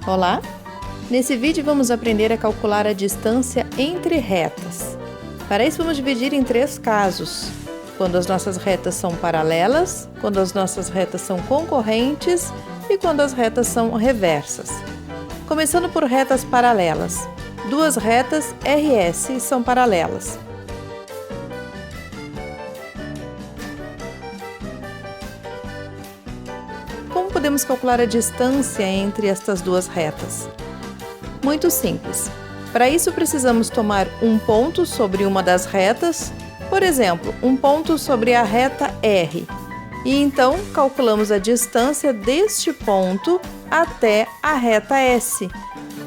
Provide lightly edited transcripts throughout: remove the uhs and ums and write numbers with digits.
Olá! Nesse vídeo vamos aprender a calcular a distância entre retas. Para isso vamos dividir em 3 casos: quando as nossas retas são paralelas, quando as nossas retas são concorrentes e quando as retas são reversas. Começando por retas paralelas. 2 retas RS são paralelas. Como podemos calcular a distância entre estas 2 retas? Muito simples. Para isso precisamos tomar um ponto sobre uma das retas, por exemplo, um ponto sobre a reta R, e então calculamos a distância deste ponto até a reta S,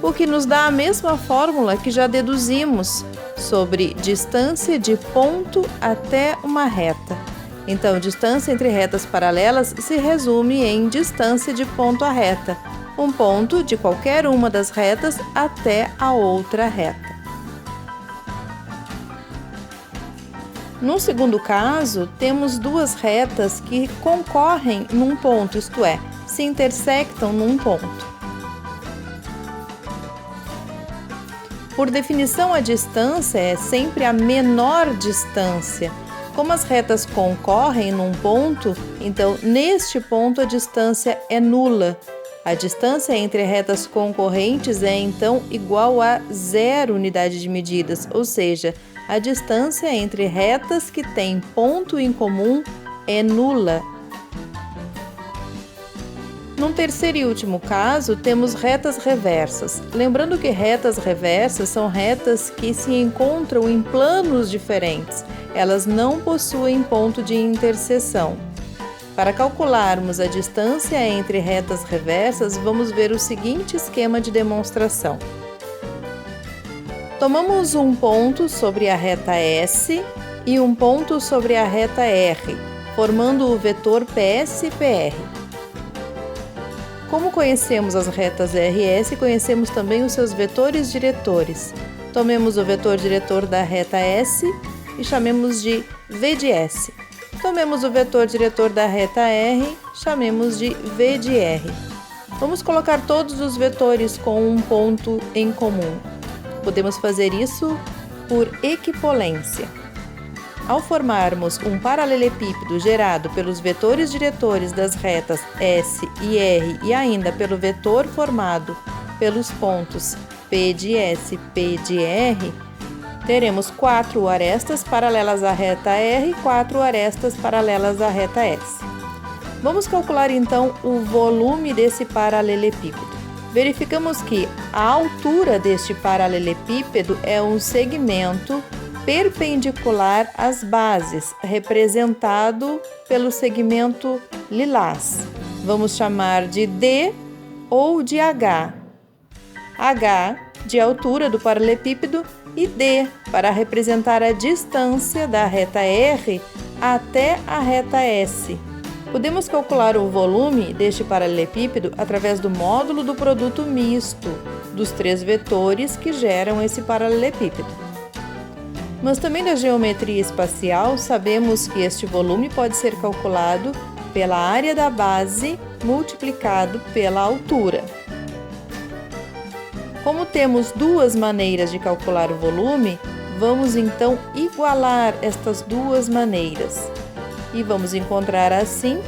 o que nos dá a mesma fórmula que já deduzimos sobre distância de ponto até uma reta. Então, distância entre retas paralelas se resume em distância de ponto a reta, um ponto de qualquer uma das retas até a outra reta. No segundo caso, temos 2 retas que concorrem num ponto, isto é, se intersectam num ponto. Por definição, a distância é sempre a menor distância. Como as retas concorrem num ponto, então neste ponto a distância é nula. A distância entre retas concorrentes é então igual a 0 unidade de medidas, ou seja, a distância entre retas que têm ponto em comum é nula. Num terceiro e último caso, temos retas reversas. Lembrando que retas reversas são retas que se encontram em planos diferentes. Elas não possuem ponto de interseção. Para calcularmos a distância entre retas reversas, vamos ver o seguinte esquema de demonstração. Tomamos um ponto sobre a reta S e um ponto sobre a reta R, formando o vetor PS e PR. Como conhecemos as retas RS, conhecemos também os seus vetores diretores. Tomemos o vetor diretor da reta S e chamemos de V de S. Tomemos o vetor diretor da reta R, chamemos de V de R. Vamos colocar todos os vetores com um ponto em comum. Podemos fazer isso por equipolência. Ao formarmos um paralelepípedo gerado pelos vetores diretores das retas S e R e ainda pelo vetor formado pelos pontos P de S e P de R, teremos 4 arestas paralelas à reta R e 4 arestas paralelas à reta S. Vamos calcular então o volume desse paralelepípedo. Verificamos que a altura deste paralelepípedo é um segmento perpendicular às bases, representado pelo segmento lilás. Vamos chamar de D ou de H. H de altura do paralelepípedo e D para representar a distância da reta R até a reta S. Podemos calcular o volume deste paralelepípedo através do módulo do produto misto dos 3 vetores que geram esse paralelepípedo. Mas também da geometria espacial sabemos que este volume pode ser calculado pela área da base multiplicado pela altura. Como temos 2 maneiras de calcular o volume, vamos então igualar estas 2 maneiras e vamos encontrar assim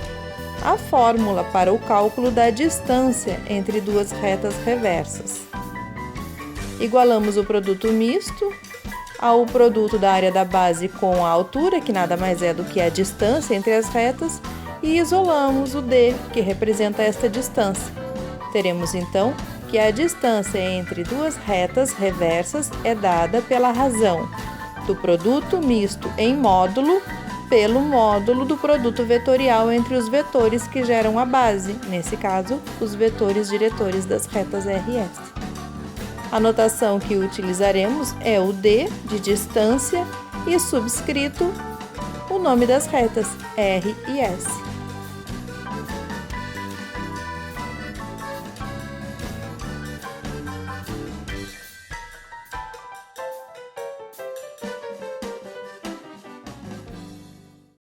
a fórmula para o cálculo da distância entre 2 retas reversas. Igualamos o produto misto ao produto da área da base com a altura, que nada mais é do que a distância entre as retas, e isolamos o D, que representa esta distância. Teremos então que a distância entre 2 retas reversas é dada pela razão do produto misto em módulo pelo módulo do produto vetorial entre os vetores que geram a base, nesse caso, os vetores diretores das retas RS. A notação que utilizaremos é o D de distância e subscrito o nome das retas R e S.